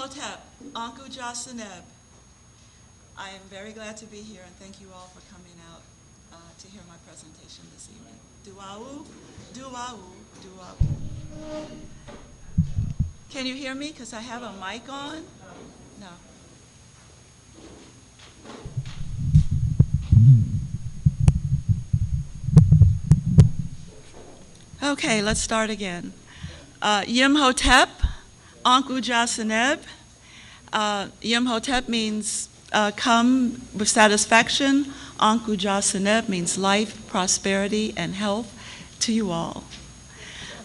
Hotep, Anku Jasaneb. I am very glad to be here, and thank you all for coming out to hear my presentation this evening. Du'au, du'au, du'au. Can you hear me? Because I have a mic on. No. Okay, let's start again. Yim Hotep, Anku Jasaneb. Yim Hotep means come with satisfaction. Anku Jasaneb means life, prosperity, and health to you all.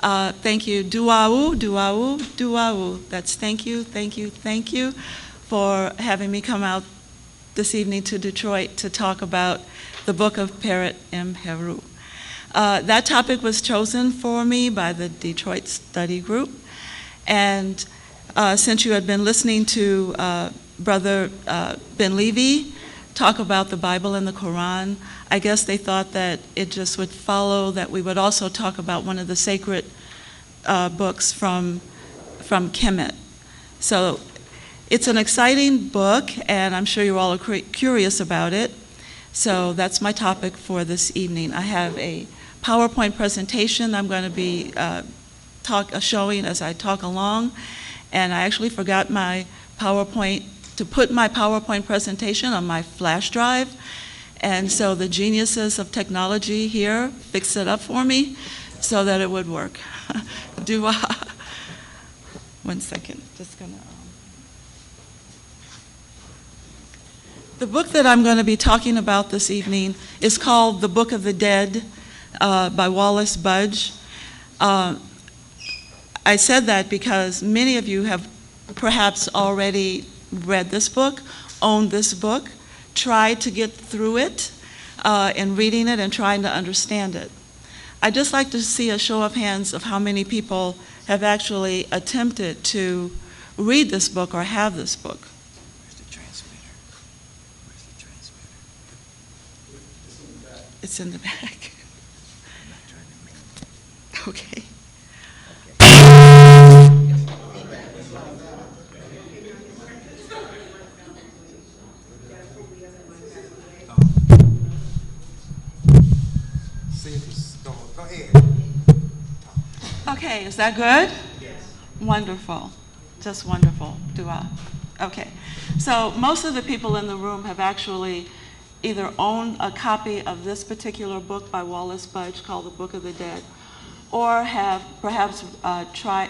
Thank you. Du'au, du'au, du'au. That's thank you, thank you, thank you for having me come out this evening to Detroit to talk about the book of Peret Imheru. That topic was chosen for me by the Detroit Study Group. And since you had been listening to Brother Ben Levy talk about the Bible and the Qur'an, I guess they thought that it just would follow that we would also talk about one of the sacred books from Kemet. So it's an exciting book, and I'm sure you all are curious about it. So that's my topic for this evening. I have a PowerPoint presentation I'm going to be showing as I talk along, and I actually forgot my to put my PowerPoint presentation on my flash drive, and so the geniuses of technology here fixed it up for me so that it would work. One second, just gonna. The book that I'm going to be talking about this evening is called The Book of the Dead by Wallace Budge. I said that because many of you have perhaps already read this book, owned this book, tried to get through it in reading it and trying to understand it. I'd just like to see a show of hands of how many people have actually attempted to read this book or have this book. Where's the transmitter? Where's the transmitter? It's in the back. I'm not trying to make it. Okay. Go ahead. Okay, is that good? Yes. Wonderful. Just wonderful. Dua. Okay. So most of the people in the room have actually either owned a copy of this particular book by Wallace Budge called The Book of the Dead, or have perhaps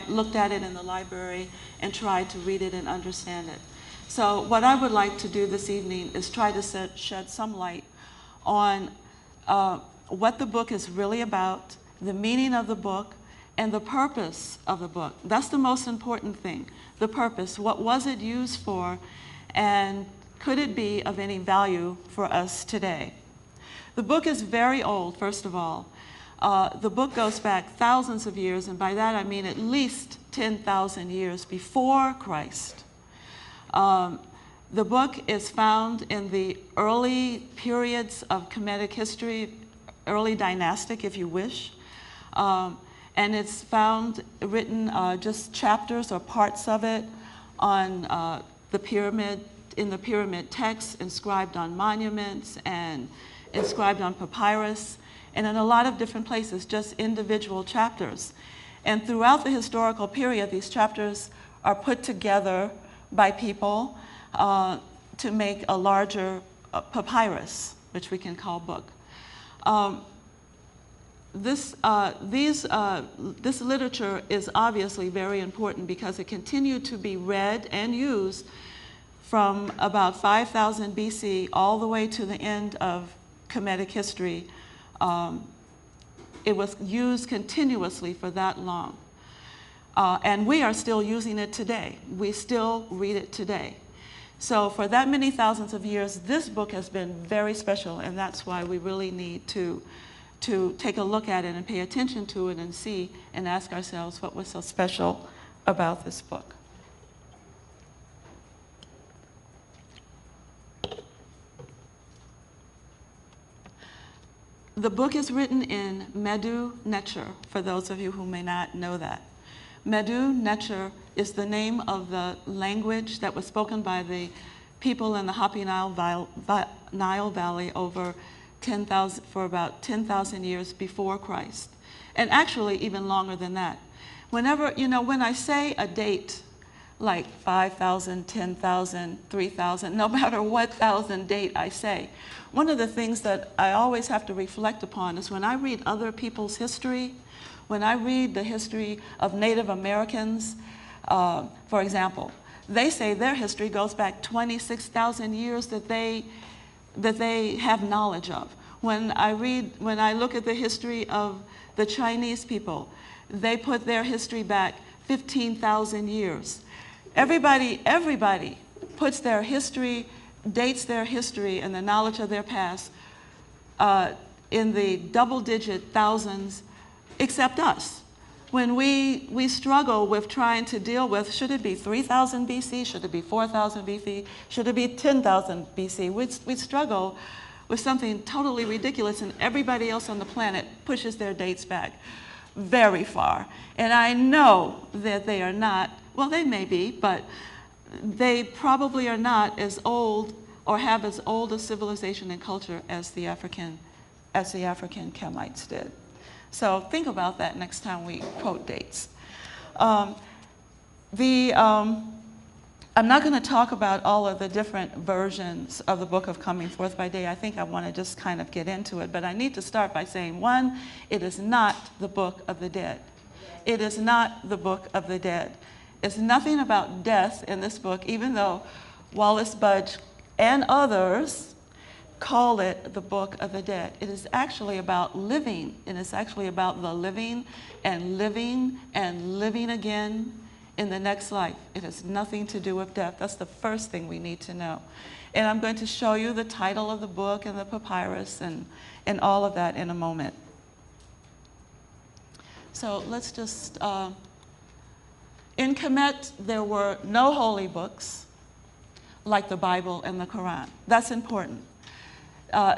looked at it in the library and tried to read it and understand it. So what I would like to do this evening is try to shed some light on what the book is really about, the meaning of the book, and the purpose of the book. That's the most important thing, the purpose. What was it used for, and could it be of any value for us today? The book is very old, first of all. The book goes back thousands of years, and by that I mean at least 10,000 years before Christ. The book is found in the early periods of Kemetic history, early dynastic, if you wish. And it's found written just chapters or parts of it on the pyramid, in the pyramid texts, inscribed on monuments and inscribed on papyrus, and in a lot of different places, just individual chapters. And throughout the historical period, these chapters are put together by people to make a larger papyrus, which we can call book. This literature is obviously very important because it continued to be read and used from about 5000 BC all the way to the end of Kemetic history. It was used continuously for that long. And we are still using it today. We still read it today. So for that many thousands of years, this book has been very special, and that's why we really need to take a look at it and pay attention to it and see and ask ourselves what was so special about this book. The book is written in Medu Necher, for those of you who may not know that. Medu Necher is the name of the language that was spoken by the people in the Happy Nile Valley over 10,000 for about 10,000 years before Christ, and actually even longer than that. Whenever, when I say a date like 5,000, 10,000, 3,000, no matter what thousand date I say, one of the things that I always have to reflect upon is when I read other people's history, when I read the history of Native Americans, for example, they say their history goes back 26,000 years that they have knowledge of. When I look at the history of the Chinese people, they put their history back 15,000 years. Everybody puts their history, dates their history and the knowledge of their past in the double-digit thousands, except us. When we struggle with trying to deal with, should it be 3,000 BC, should it be 4,000 BC, should it be 10,000 BC, we struggle with something totally ridiculous, and everybody else on the planet pushes their dates back very far. And I know that they are not, well, they may be, but they probably are not as old or have as old a civilization and culture as the African Kemites did. So think about that next time we quote dates. I'm not going to talk about all of the different versions of the Book of Coming Forth by Day. I think I want to just kind of get into it, but I need to start by saying, one, it is not the Book of the Dead. It is not the Book of the Dead. It's nothing about death in this book, even though Wallace Budge and others call it the Book of the Dead. It is actually about living, and it's actually about the living and living and living again in the next life. It has nothing to do with death. That's the first thing we need to know. And I'm going to show you the title of the book and the papyrus and all of that in a moment. So let's just, in Kemet, there were no holy books like the Bible and the Qur'an. That's important.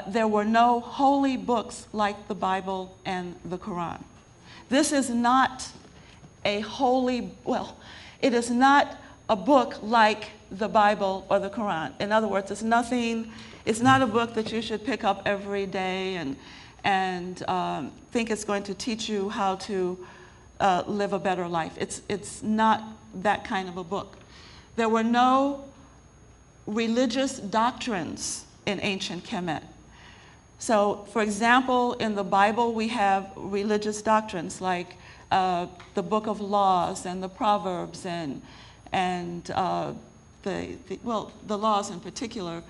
There were no holy books like the Bible and the Qur'an. This is not a holy, well, it is not a book like the Bible or the Qur'an. In other words, it's not a book that you should pick up every day and think it's going to teach you how to live a better life. It's not that kind of a book. There were no religious doctrines in ancient Kemet. So, for example, in the Bible, we have religious doctrines like the Book of Laws and the Proverbs and the laws in particular.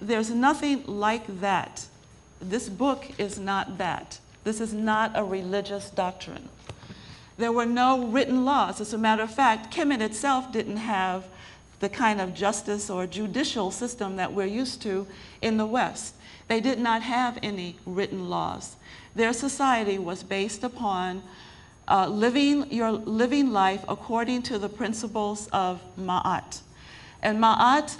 There's nothing like that. This book is not that. This is not a religious doctrine. There were no written laws. As a matter of fact, Kemet itself didn't have the kind of justice or judicial system that we're used to in the West. They did not have any written laws. Their society was based upon living life according to the principles of Ma'at. And Ma'at,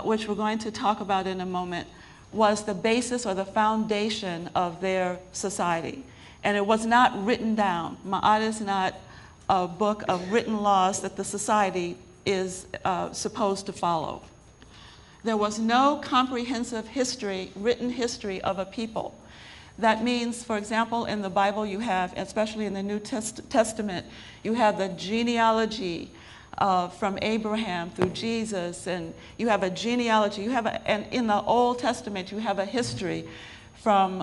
which we're going to talk about in a moment, was the basis or the foundation of their society. And it was not written down. Ma'at is not a book of written laws that the society is supposed to follow. There was no comprehensive history, written history of a people. That means, for example, in the Bible you have, especially in the New Testament, you have the genealogy from Abraham through Jesus, and you have a genealogy. And in the Old Testament, you have a history from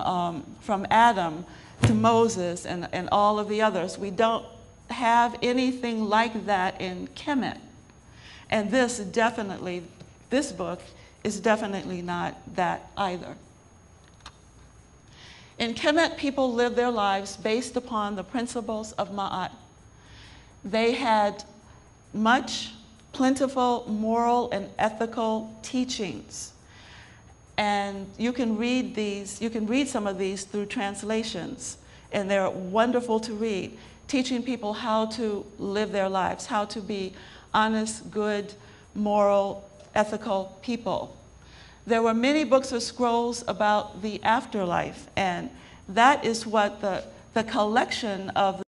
Adam to Moses and all of the others. We don't have anything like that in Kemet. And this book is definitely not that either. In Kemet, people lived their lives based upon the principles of Ma'at. They had much plentiful moral and ethical teachings. And you can read some of these through translations, and they're wonderful to read, teaching people how to live their lives, how to be honest, good, moral, ethical people. There were many books or scrolls about the afterlife, and that is what the collection of